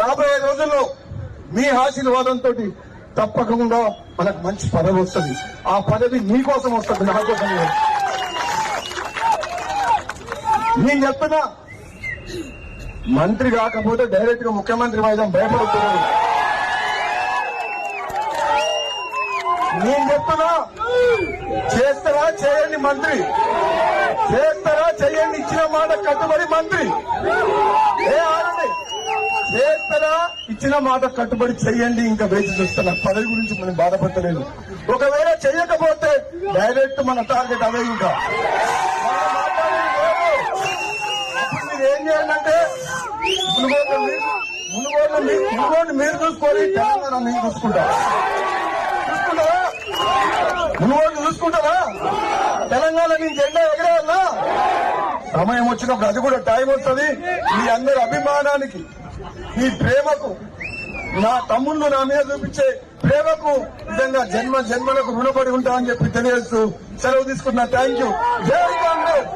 రాబోయే రోజుల్లో మీ ఆశీర్వాదంతో తప్పకుండా మనకు మంచి పదవి వస్తుంది. ఆ పదవి మీకోసం వస్తుంది, నా కోసం. నేను చెప్తున్నా, మంత్రి కాకపోతే డైరెక్ట్ గా ముఖ్యమంత్రి వైద్యం భయపడుతున్నాను. నేను చెప్తున్నా, చేస్తారా చేయండి మంత్రి, చేస్తారా చేయండి, ఇచ్చిన మాట కట్టుబడి మంత్రి. చేస్తారా, ఇచ్చిన మాట కట్టుబడి చెయ్యండి. ఇంకా వేచి చూస్తున్నా, పదవి గురించి మనం బాధపడలేదు. ఒకవేళ చెయ్యకపోతే డైరెక్ట్ మన టార్గెట్ అవే. ఇంకా మీరు ఏం చేయాలంటే మునుగోడు మీరు చూసుకోవాలి, తెలంగాణ మీరు చూసుకుంటారా? మునుగోడు చూసుకుంటారా? తెలంగాణ నేను జెండా ఎగరేయాలా? సమయం వచ్చినప్పుడు అది కూడా టైం వస్తుంది. మీ అందరి అభిమానానికి, మీ ప్రేమకు, నా తమ్ముళ్ళు నా మీద చూపించే ప్రేమకు నిజంగా జన్మలకు రుణపడి ఉంటామని చెప్పి తెలియజేస్తూ సెలవు తీసుకున్నా. Thank you. జై కాంగ్రెస్.